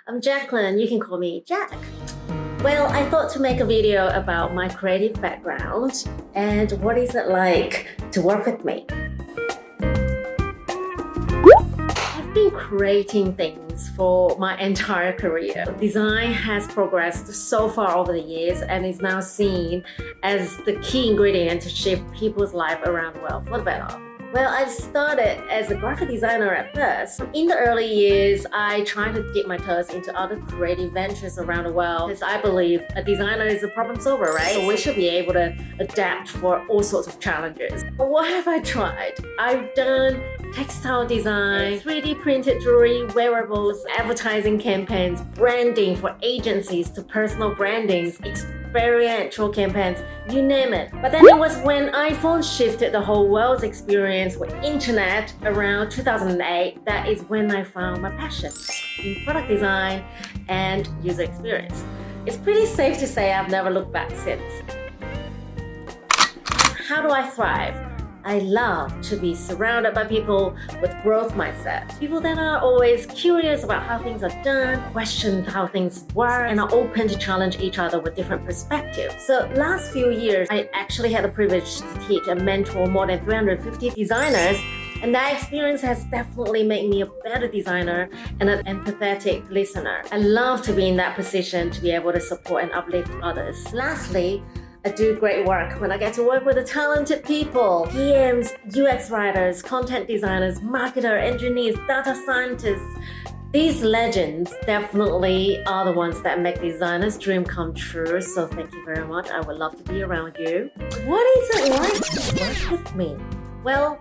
I'm Jacqueline, you can call me Jack. Well, I thought to make a video about my creative background and what is it like to work with me. I've been creating things for my entire career. Design has progressed so far over the years and is now seen as the key ingredient to shift people's life around the world for the better. Well, I started as a graphic designer at first. In the early years, I tried to dip my toes into other creative ventures around the world because I believe a designer is a problem solver, right? So we should be able to adapt for all sorts of challenges. But what have I tried? I've done textile design, 3D printed jewelry, wearables, advertising campaigns, branding for agencies to personal brandings, experiential campaigns, you name it. But then it was when iPhone shifted the whole world's experience with internet around 2008 that is when I found my passion in product design and user experience. It's pretty safe to say I've never looked back since. How do I thrive? I love to be surrounded by people with growth mindset. People that are always curious about how things are done, question how things work, and are open to challenge each other with different perspectives. So last few years, I actually had the privilege to teach and mentor more than 350 designers, and that experience has definitely made me a better designer and an empathetic listener. I love to be in that position to be able to support and uplift others. Lastly, I do great work when I get to work with the talented people, PMs, UX writers, content designers, marketer, engineers, data scientists. These legends definitely are the ones that make designers' dream come true. So thank you very much. I would love to be around you. What is it like to work with me? Well,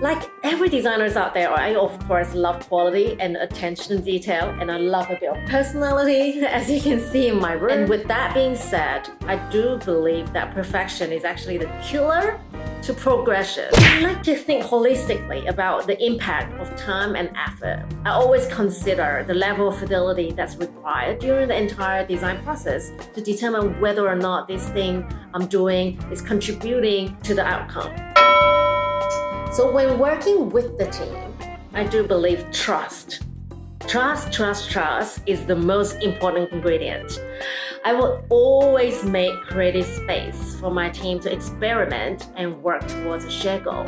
like every designers out there, I of course love quality and attention to detail, and I love a bit of personality, as you can see in my room. And with that being said, I do believe that perfection is actually the killer to progression. I like to think holistically about the impact of time and effort. I always consider the level of fidelity that's required during the entire design process to determine whether or not this thing I'm doing is contributing to the outcome. So when working with the team, I do believe trust. Trust is the most important ingredient. I will always make creative space for my team to experiment and work towards a shared goal.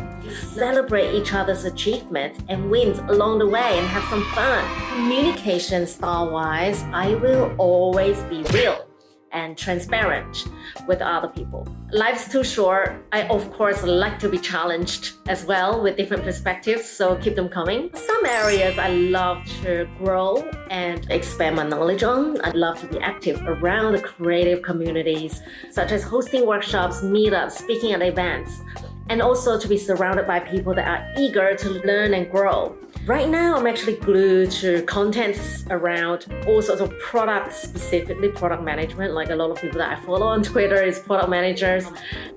Celebrate each other's achievements and wins along the way and have some fun. Communication style-wise, I will always be real and transparent with other people. Life's too short. I of course like to be challenged as well with different perspectives, so keep them coming. Some areas I love to grow and expand my knowledge on. I love to be active around the creative communities, such as hosting workshops, meetups, speaking at events, and also to be surrounded by people that are eager to learn and grow. Right now, I'm actually glued to contents around all sorts of products, specifically product management. Like a lot of people that I follow on Twitter is product managers,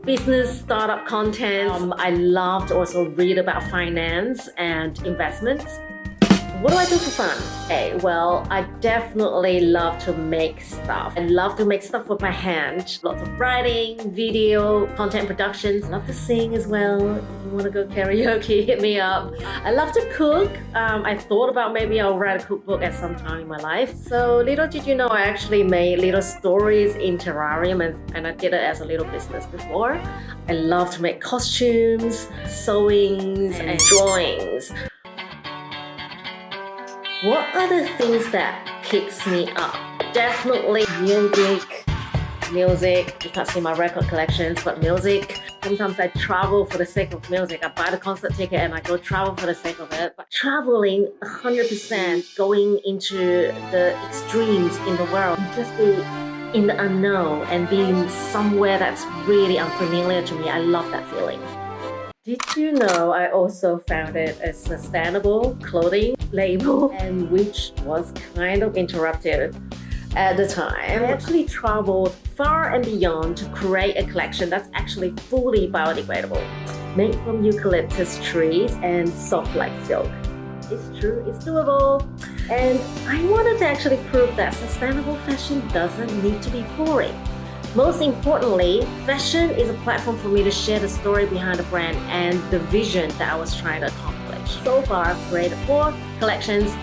business, startup content. I love to also read about finance and investments. What do I do for fun? Well, I definitely love to make stuff. I love to make stuff with my hand. Lots of writing, video, content productions. I love to sing as well. If you want to go karaoke, hit me up. I love to cook. I thought about maybe I'll write a cookbook at some time in my life. So little did you know, I actually made little stories in terrarium and I did it as a little business before. I love to make costumes, sewings, and drawings. What are the things that picks me up? Definitely music. You can't see my record collections, but music. Sometimes I travel for the sake of music. I buy the concert ticket and I go travel for the sake of it. But traveling 100%, going into the extremes in the world, just be in the unknown and being somewhere that's really unfamiliar to me. I love that feeling. Did you know I also founded a sustainable clothing label, and which was kind of interrupted at the time. I actually traveled far and beyond to create a collection that's actually fully biodegradable, made from eucalyptus trees and soft like silk. It's true, it's doable. And I wanted to actually prove that sustainable fashion doesn't need to be boring. Most importantly, fashion is a platform for me to share the story behind the brand and the vision that I was trying to accomplish. So far, I've created 4 collections,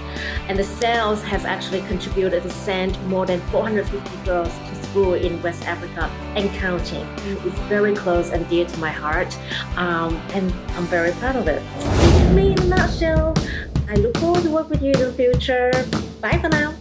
and the sales has actually contributed to send more than 450 girls to school in West Africa and counting. It's very close and dear to my heart, and I'm very proud of it. This is me in a nutshell. I look forward to work with you in the future. Bye for now.